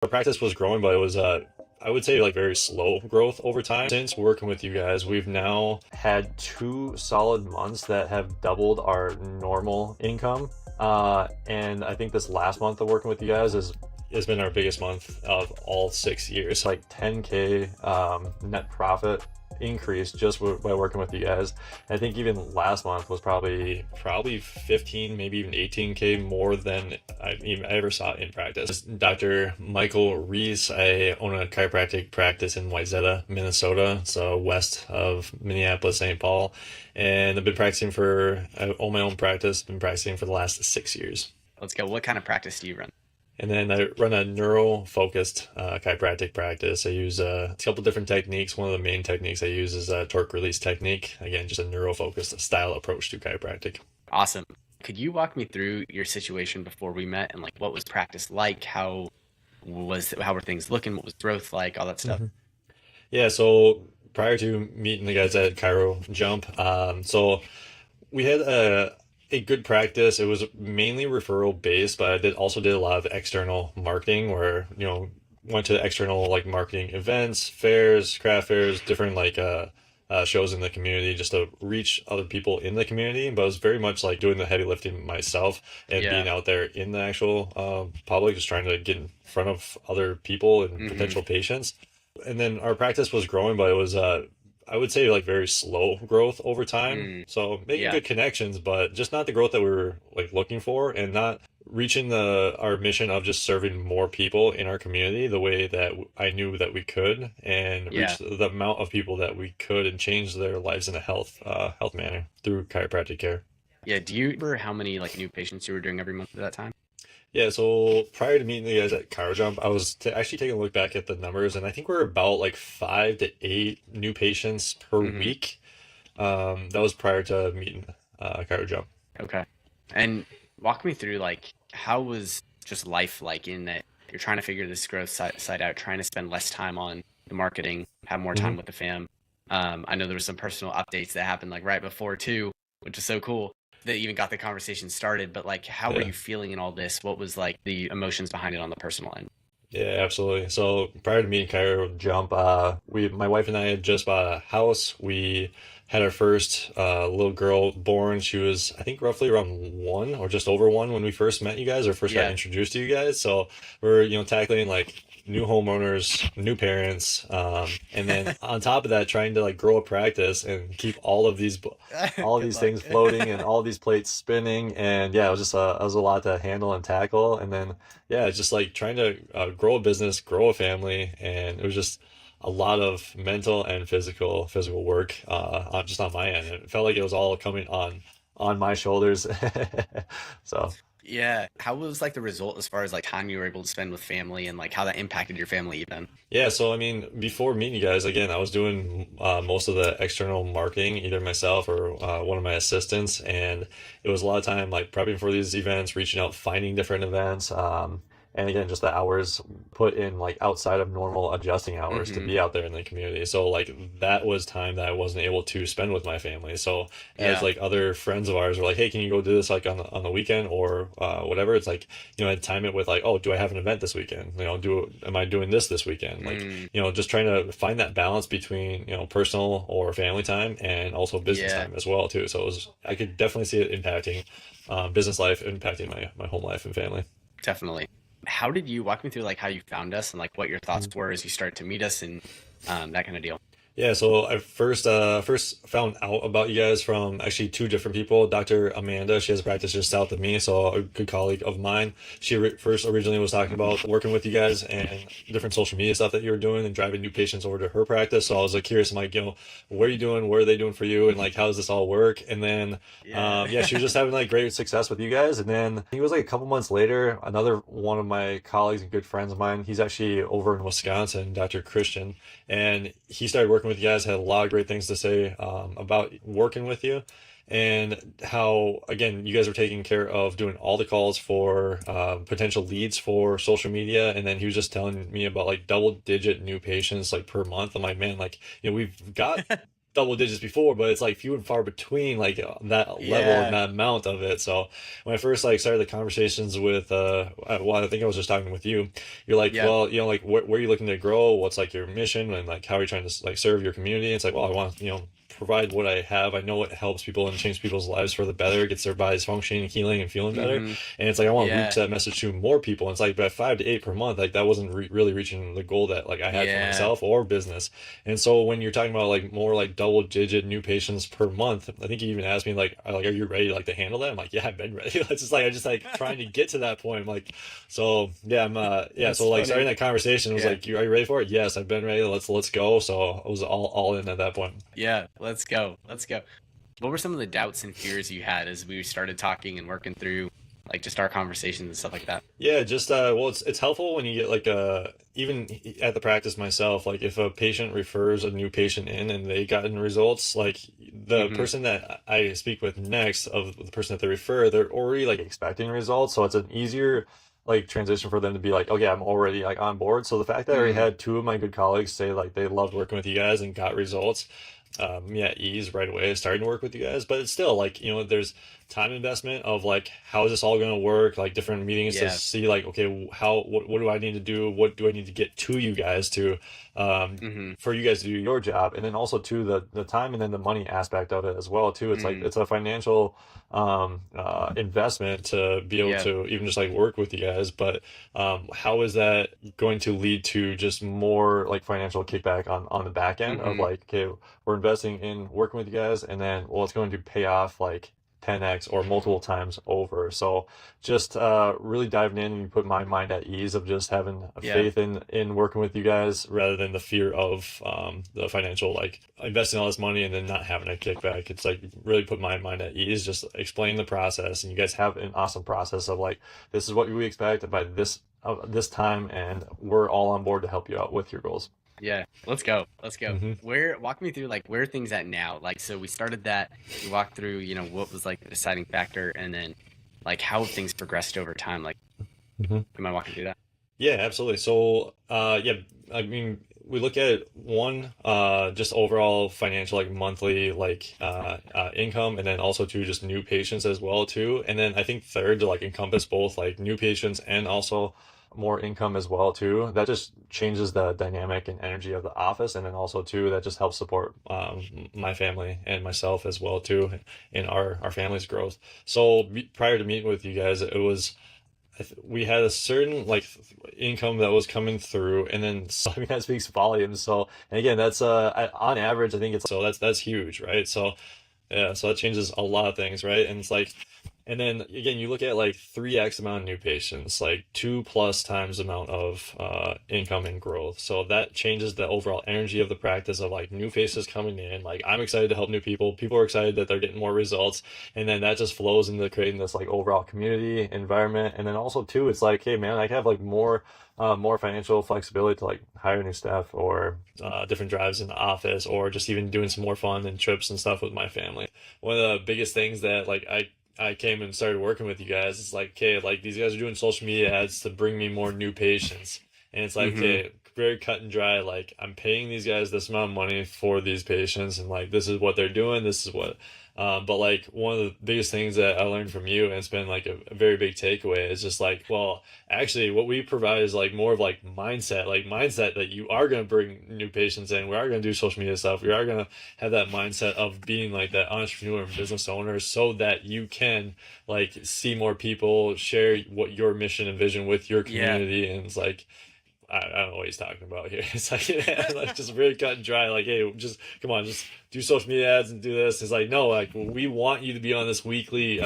Our practice was growing, but it was I would say like very slow growth over time. Since working with you guys, we've now had 2 solid months that have doubled our normal income. And I think this last month of working with you guys is has been our biggest month of all 6 years. Like 10K net profit increase just by working with you guys. I think even last month was probably 15, maybe even 18K more than I ever saw in practice. Dr. Michael Rees. I own a chiropractic practice in Wayzata, Minnesota, so west of Minneapolis, St. Paul, and I own my own practice. Been practicing for the last 6 years. Let's go. What kind of practice do you run? And then I run a neuro-focused chiropractic practice. I use a couple different techniques. One of the main techniques I use is a torque release technique. Again, just a neuro-focused style approach to chiropractic. Awesome. Could you walk me through your situation before we met and like what was practice like? How were things looking? What was growth like? All that stuff. Mhm. Yeah, so prior to meeting the guys at Chiro Jump, so we had a good practice. It was mainly referral based, but also did a lot of external marketing where, went to external like marketing events, fairs, craft fairs, different like shows in the community just to reach other people in the community. But it was very much like doing the heavy lifting myself and Yeah. being out there in the actual public, just trying to get in front of other people and hmm potential patients. And then our practice was growing, but it was I would say like very slow growth over time. Mm, So making yeah. good connections, but just not the growth that we were like looking for, and not reaching the our mission of just serving more people in our community the way that I knew that we could, and Yeah. reach the amount of people that we could and change their lives in a health manner through chiropractic care. Yeah. Do you remember how many like new patients you were doing every month at that time? Yeah, so prior to meeting the guys at Chiro Jump, I was actually taking a look back at the numbers, and I think we're about like 5 to 8 new patients per hmm week. That was prior to meeting Chiro Jump. Okay. And walk me through like how was just life like in that you're trying to figure this growth side out, trying to spend less time on the marketing, have more Hmm. time with the fam. I know there was some personal updates that happened like right before too, which is so cool that even got the conversation started. But like, how were Yeah. you feeling in all this? What was like the emotions behind it on the personal end? Yeah, absolutely. So prior to meeting Chiro Jump, my wife and I had just bought a house. We had our first little girl born. She was, I think, roughly around 1 or just over 1 when we first met you guys or first got Yeah. introduced to you guys. So we're, tackling like new homeowners, new parents, and then on top of that, trying to like grow a practice and keep all of Good these luck. things floating and all of these plates spinning. And yeah, it was a lot to handle and tackle. And then yeah, it's just like trying to grow a business, grow a family, and it was just a lot of mental and physical work just on my end. It felt like it was all coming on my shoulders. So Yeah. How was like the result as far as like time you were able to spend with family and like how that impacted your family even? yeah, so I mean, before meeting you guys, again, I was doing most of the external marketing, either myself or one of my assistants, and it was a lot of time like prepping for these events, reaching out, finding different events, and again, just the hours put in like outside of normal adjusting hours to hmm be out there in the community. So like that was time that I wasn't able to spend with my family. So as Yeah. like other friends of ours were like, hey, can you go do this like on the weekend or whatever? It's like I'd time it with like, oh, do I have an event this weekend? Am I doing this weekend? Like, Mm, just trying to find that balance between, personal or family time and also business yeah. time as well too. So I could definitely see it impacting business life, impacting my home life and family. Definitely. How did you walk me through like how you found us and like what your thoughts Mm-hmm. were as you started to meet us and that kind of deal? Yeah, so I first found out about you guys from actually 2 different people. Dr. Amanda, she has a practice just south of me, so a good colleague of mine. She first originally was talking about working with you guys and different social media stuff that you were doing and driving new patients over to her practice. So I was like curious, I'm like, what are you doing? What are they doing for you? And like, how does this all work? And then, Yeah. yeah, she was just having like great success with you guys. And then I think it was like a couple months later, another one of my colleagues and good friends of mine, he's actually over in Wisconsin, Dr. Christian, and he started working with you guys, had a lot of great things to say about working with you, and how again you guys were taking care of doing all the calls for potential leads for social media. And then he was just telling me about like double digit new patients like per month. I'm like, man, like we've got double digits before, but it's like few and far between like that level and Yeah. that amount of it. So when I first like started the conversations with well, I think I was just talking with you. You're like, Yeah. well, like where are you looking to grow? What's like your mission and like how are you trying to like serve your community? It's like, well, I want to, provide what I have. I know it helps people and change people's lives for the better, gets their bodies functioning and healing and feeling better. Mm-hmm. And it's like I want to reach Yeah. that message to more people. And it's like by 5 to 8 per month, like that wasn't really reaching the goal that like I had for Yeah. myself or business. And so when you're talking about like more like double digit new patients per month, I think you even asked me like, are you ready like to handle that? I'm like, yeah, I've been ready. It's just like I just like trying to get to that point. I'm like, so yeah, yeah. That's So like starting funny. that conversation was Yeah. like, are you ready for it? Yes, I've been ready. Let's go. So I was all in at that point. Yeah. Let's go. Let's go. What were some of the doubts and fears you had as we started talking and working through like just our conversations and stuff like that? Yeah, just well, it's helpful when you get like even at the practice myself, like if a patient refers a new patient in and they gotten results, like the Mm-hmm. person that I speak with next of the person that they refer, they're already like expecting results, so it's an easier like transition for them to be like, okay, I'm already like on board. So the fact that I already Mm. had two of my good colleagues say like they loved working with you guys and got results, yeah, ease right away starting to work with you guys, but it's still like there's time investment of like how is this all going to work, like different meetings to Yeah. see like, okay, what do I need to do, what do I need to get to you guys to Mm-hmm. for you guys to do your job, and then also to the time and then the money aspect of it as well too. It's like Mm. it's a financial investment to be able Yeah. to even just like work with you guys, but how is that going to lead to just more like financial kickback on the back end of Mm-hmm. like, okay, we're investing in working with you guys, and then well, it's going to pay off like 10x or multiple times over. So just really diving in and put my mind at ease of just having Yeah. faith in working with you guys rather than the fear of the financial like investing all this money and then not having a kickback. It's like really put my mind at ease, just explain the process, and you guys have an awesome process of like this is what we expect by this time, and we're all on board to help you out with your goals. Yeah. Let's go. Let's go. Hmm. Walk me through like where are things at now? Like, so we started that, we walked through, what was like the deciding factor and then like how have things progressed over time? Like, Hmm. am I walking through that? Yeah, absolutely. So, yeah, I mean, we look at one, just overall financial, like monthly, like income, and then also two, just new patients as well too. And then I think third to like encompass both like new patients and also more income as well too. That just changes the dynamic and energy of the office, and then also too that just helps support my family and myself as well too in our family's growth. So prior to meeting with you guys, it was we had a certain like income that was coming through, and then so, I mean that speaks volumes. So and again, that's on average I think it's so that's huge, right? So yeah, so that changes a lot of things, right? And it's like, and then again, you look at like 3x amount of new patients, like 2+ times amount of income and growth. So that changes the overall energy of the practice of like new faces coming in. Like I'm excited to help new people. People are excited that they're getting more results, and then that just flows into creating this like overall community environment. And then also too, it's like, hey man, I have like more financial flexibility to like hire new staff or different drives in the office or just even doing some more fun and trips and stuff with my family. One of the biggest things that like I came and started working with you guys is like, okay, like these guys are doing social media ads to bring me more new patients. And it's like, Mm-hmm. okay, very cut and dry. Like I'm paying these guys this amount of money for these patients, and like this is what they're doing. This is what but like one of the biggest things that I learned from you, and it's been like a very big takeaway, is just like, well, actually, what we provide is like more of like mindset that you are going to bring new patients in. We are going to do social media stuff. We are going to have that mindset of being like that entrepreneur and business owner, so that you can like see more people share what your mission and vision with your Yeah. community. And it's like I don't know what he's talking about here. It's like, yeah, like just really cut and dry. Like, hey, just come on, just do social media ads and do this. It's like, no, like we want you to be on this weekly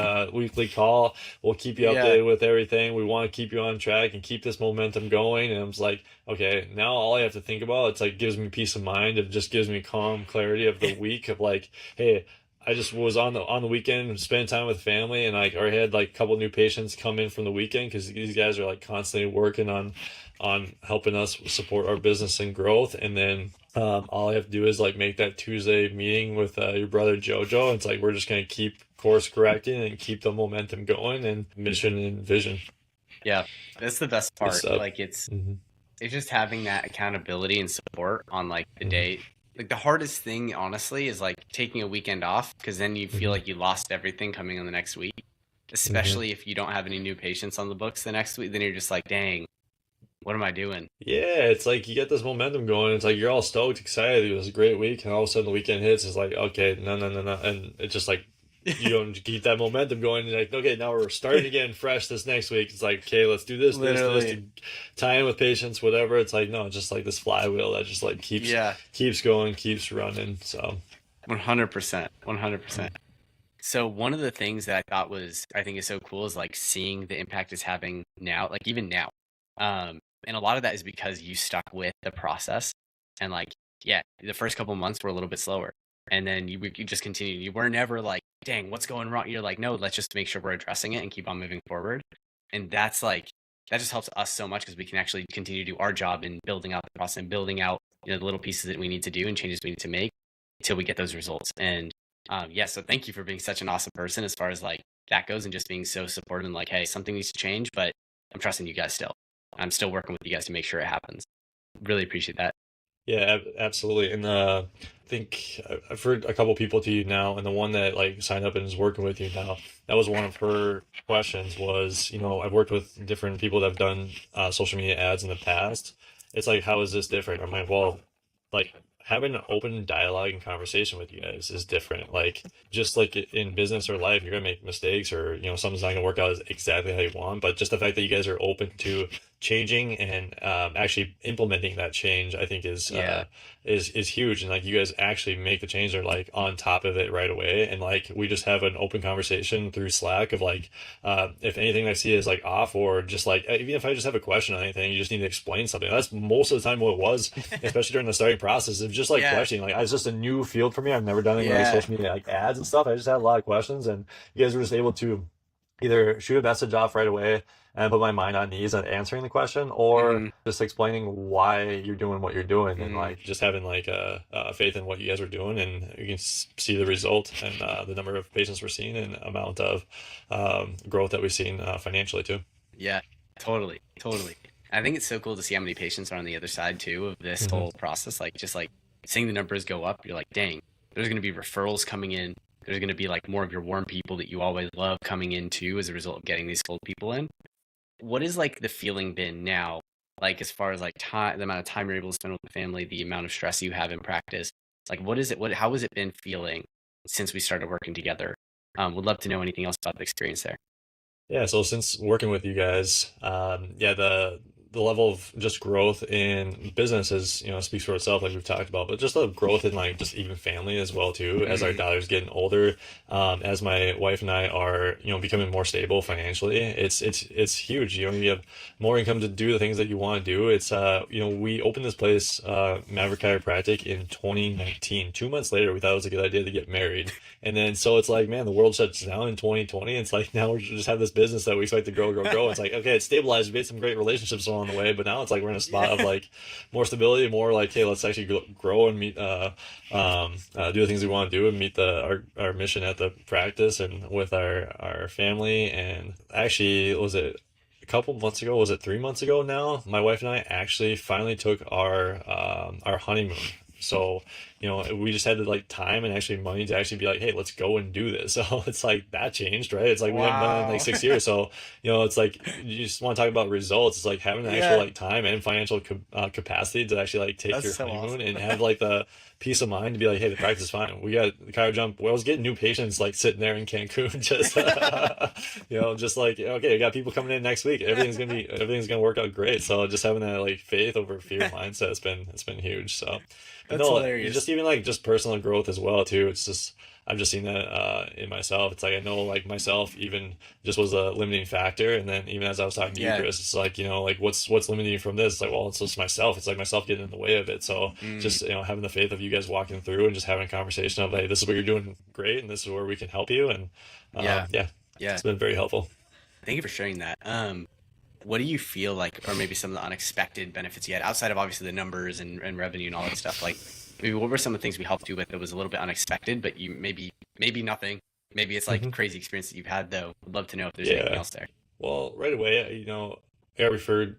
call. We'll keep you Yeah. updated with everything. We want to keep you on track and keep this momentum going. And I was like, okay, now all I have to think about, it's like gives me peace of mind. It just gives me calm clarity of the week of like, hey, I just was on the weekend spending time with family, and like already had like a couple new patients come in from the weekend because these guys are like constantly working on helping us support our business and growth. And then all I have to do is like make that Tuesday meeting with your brother Jojo. It's like we're just gonna keep course correcting and keep the momentum going and mission and vision. Yeah. That's the best Good part. stuff. Like it's Hmm. it's just having that accountability and support on like the Hmm. day Like the hardest thing, honestly, is like taking a weekend off because then you feel Hmm. like you lost everything coming on the next week. Hmm. Especially if you don't have any new patients on the books the next week, then you're just like, dang, what am I doing? Yeah, it's like you get this momentum going. It's like you're all stoked, excited. It was a great week, and all of a sudden the weekend hits. It's like, okay, no, no, no, no, and it's just like you don't keep that momentum going. You're like, okay, now we're starting again fresh this next week. It's like, okay, let's do this Literally. to tie in with patients, whatever. It's like, no, it's just like this flywheel that just like Yeah, keeps going, keeps running. So, 100%. 100%. So one of the things that I think is so cool is like seeing the impact it's having now, like even now. And a lot of that is because you stuck with the process and like, yeah, the first couple months were a little bit slower. And then you just continued. You were never like, dang, what's going wrong? You're like, no, let's just make sure we're addressing it and keep on moving forward. And that's like, that just helps us so much because we can actually continue to do our job in building out the process and building out, the little pieces that we need to do and changes we need to make until we get those results. And yeah, so thank you for being such an awesome person as far as like that goes and just being so supportive and like, hey, something needs to change, but I'm trusting you guys still. I'm still working with you guys to make sure it happens. Really appreciate that. yeah, absolutely. And I think I've heard a couple people to you now, and the one that like signed up and is working with you now, that was one of her questions was, I've worked with different people that have done social media ads in the past. It's like, how is this different? I'm like, well, like having an open dialogue and conversation with you guys is different. Like just like in business or life, you're gonna make mistakes or something's not gonna work out exactly how you want. But just the fact that you guys are open to changing and actually implementing that change, I think Yeah. is huge. And like you guys actually make the change, are like on top of it right away. And like we just have an open conversation through Slack of like if anything I see is like off, or just like even if I just have a question on anything, you just need to explain something. That's most of the time what it was, especially during the starting process. It was just like Yeah. questioning. Like it's just a new field for me. I've never done any like Yeah. social media like ads and stuff. I just had a lot of questions, and you guys were just able to either shoot a message off right away and put my mind on ease on answering the question, or Mm-hmm. just explaining why you're doing what you're doing, and Mm-hmm. like just having like a faith in what you guys are doing, and you can see the result and the number of patients we're seeing and amount of growth that we've seen financially too. Yeah. Totally. Totally. I think it's so cool to see how many patients are on the other side too of this Hmm. whole process. Like just like seeing the numbers go up, you're like, dang, there's going to be referrals coming in. There's going to be like more of your warm people that you always love coming in too as a result of getting these cold people in. What is like the feeling been now, like as far as like time, the amount of time you're able to spend with the family, the amount of stress you have in practice? Like, what is it? How has it been feeling since we started working together? Would love to know anything else about the experience there. Yeah, so since working with you guys, yeah, the level of just growth in business is, speaks for itself, like we've talked about, but just the growth in like just even family as well too, as our Mm-hmm. daughter's getting older, as my wife and I are, becoming more stable financially, it's huge. You have more income to do the things that you want to do. It's we opened this place, Maverick Chiropractic in 2019. 2 months later, we thought it was a good idea to get married. And then so it's like, man, the world shuts down in 2020. It's like now we just have this business that we expect to grow, grow, grow. It's like, okay, it's stabilized. We made some great relationships along the way, but now it's like we're in a spot of Yeah. like more stability, more like, hey, let's actually grow and meet, do the things we want to do and meet our mission at the practice and with our family. And actually, was it a couple months ago? Was it 3 months ago now? My wife and I actually finally took our honeymoon. So we just had the like time and actually money to actually be like, hey, let's go and do this. So it's like that changed, right? It's like we haven't done it in like Wow. 6 years. So, it's like you just want to talk about results. It's like having the actual Yeah, like time and financial capacity to actually like take that's your so honeymoon awesome. and have like the peace of mind to be like, hey, the practice is fine. We got the Chiro Jump. Well, I was getting new patients like sitting there in Cancun, just just like, okay, I got people coming in next week. Everything's gonna work out great. So just having that like faith over fear mindset has been huge. So, but That's no, hilarious. just even like just personal growth as well too. It's just I've just seen that in myself. It's like I know like myself even just was a limiting factor, and then even as I was talking to you, Yeah. Chris, it's like like what's limiting you from this? It's like, well, it's just myself. It's like myself getting in the way of it. So Mm, just having the faith of you guys walking through and just having a conversation of, hey, this is what you're doing great, and this is where we can help you, and yeah. yeah, Yeah. it's been very helpful. Thank you for sharing that. What do you feel like, or maybe some of the unexpected benefits you had outside of obviously the numbers and revenue and all that stuff? Like, maybe what were some of the things we helped you with that was a little bit unexpected, but you maybe nothing. Maybe it's like Hmm. crazy experience that you've had though. Would love to know if there's anything Yeah. else there. Well, right away, I got referred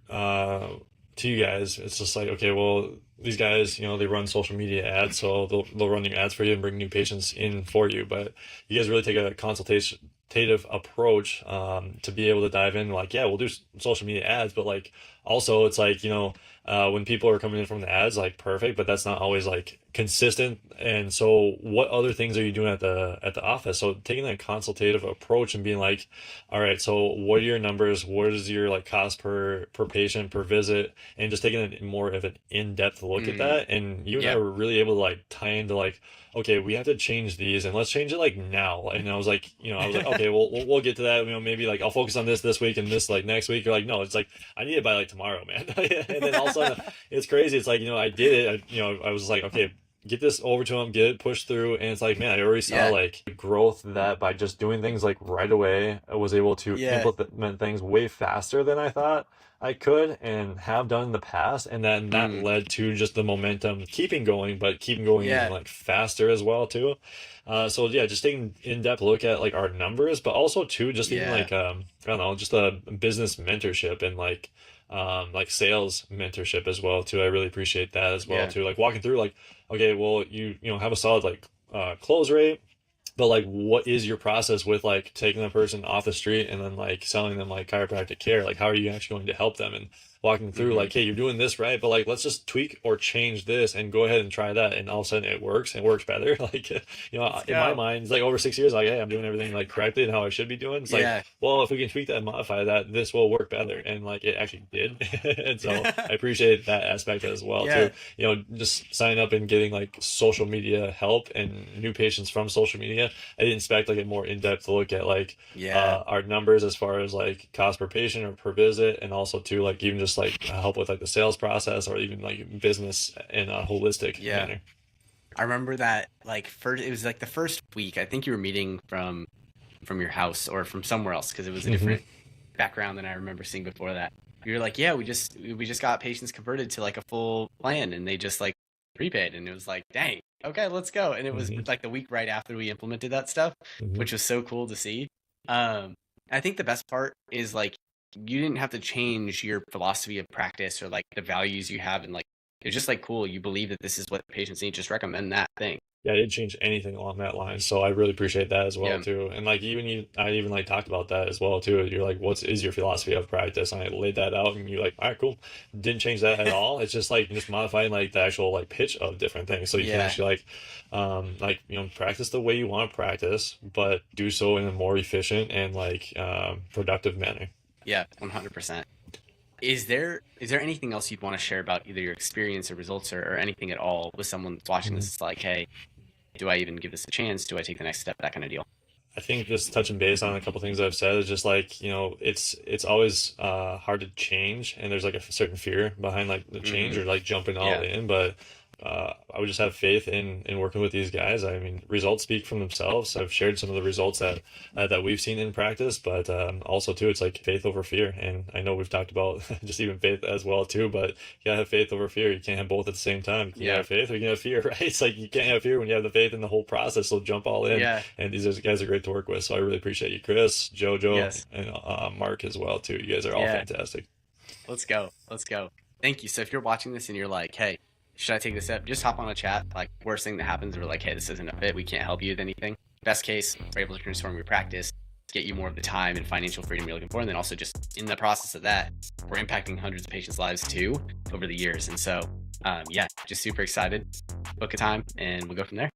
to you guys, it's just like, okay, well, these guys, you know, they run social media ads, so they'll run your ads for you and bring new patients in for you. But you guys really take a consultative approach, to be able to dive in. Like, yeah, we'll do social media ads, but like also it's like, you know, when people are coming in from the ads, like perfect, but that's not always like consistent. And so, what other things are you doing at the office? So taking that consultative approach and being like, all right, so what are your numbers? What is your like cost per patient per visit? And just taking a more of an in-depth look at Mm, that. And you and I yeah. were really able to like tie into like, okay, we have to change these and let's change it like now. And I was like, you know, I was like, okay, well, we'll get to that. You know, maybe like I'll focus on this week and this like next week. You're like, no, it's like I need it by like tomorrow, man. And then all of a sudden, it's crazy. It's like, you know, I did it. You know, I was like, okay, get this over to him, get it pushed through. And it's like, man, I already saw Yeah. like growth that by just doing things like right away, I was able to Yeah. implement things way faster than I thought I could and have done in the past. And then that Mm, led to just the momentum keeping going, but keeping going even yeah. like faster as well too. So yeah, just taking in-depth look at like our numbers, but also too, just even Yeah. like, I don't know, just a business mentorship and like sales mentorship as well too. I really appreciate that as well Yeah. too. Like walking through like, okay, well, you know, have a solid like close rate, but like what is your process with like taking a person off the street and then like selling them like chiropractic care? Like how are you actually going to help them, and walking through Hmm. like, hey, you're doing this right, but like let's just tweak or change this and go ahead and try that, and all of a sudden it works and it works better. Like, you know, Let's in my go. mind it's like over 6 years, like, hey, I'm doing everything like correctly and how I should be doing. It's like, Yeah. well, if we can tweak that and modify that, this will work better, and like it actually did. And so I appreciate that aspect as well Yeah. too. You know, just signing up and getting like social media help and new patients from social media. I didn't expect like a more in-depth look at like Yeah. our numbers as far as like cost per patient or per visit, and also too like even just like help with like the sales process or even like business in a holistic Yeah. manner. I remember that like first it was like the first week. I think you were meeting from your house or from somewhere else because it was a Hmm. different background than I remember seeing before that. You were like, yeah, we just got patients converted to like a full plan and they just like prepaid, and it was like, dang, okay, let's go. And it was Hmm. like the week right after we implemented that stuff, Hmm. which was so cool to see. Um, I think the best part is like you didn't have to change your philosophy of practice or like the values you have, and like it's just like cool. You believe that this is what patients need. Just recommend that thing. Yeah, I didn't change anything along that line, so I really appreciate that as well Yeah. too. And like even I even like talked about that as well too. You're like, what is your philosophy of practice? And I laid that out, and you're like, all right, cool. Didn't change that at all. It's just like just modifying like the actual like pitch of different things, so you can Yeah. actually like you know, practice the way you want to practice, but do so in a more efficient and like productive manner. Yeah. 100%. Is there anything else you'd want to share about either your experience or results or anything at all with someone that's watching this? It's like, hey, do I even give this a chance? Do I take the next step? That kind of deal. I think just touching base on a couple things I've said is just like, you know, it's always hard to change, and there's like a certain fear behind like the change Hmm. or like jumping all Yeah. in. But I would just have faith in working with these guys. I mean, results speak for themselves. I've shared some of the results that we've seen in practice, but also too, it's like faith over fear. And I know we've talked about just even faith as well too, but you gotta have faith over fear. You can't have both at the same time. You can Yeah. have faith or you can have fear, right? It's like you can't have fear when you have the faith in the whole process. So jump all in, Yeah. and these guys are great to work with. So I really appreciate you, Chris, Jojo, Yes. and Mark as well too. You guys are all Yeah. fantastic. Let's go. Let's go. Thank you. So if you're watching this and you're like, hey, should I take this step? Just hop on a chat. Like worst thing that happens, we're like, hey, this isn't a fit. We can't help you with anything. Best case, we're able to transform your practice, get you more of the time and financial freedom you're looking for. And then also just in the process of that, we're impacting hundreds of patients' lives too over the years. And so, yeah, just super excited. Book a time and we'll go from there.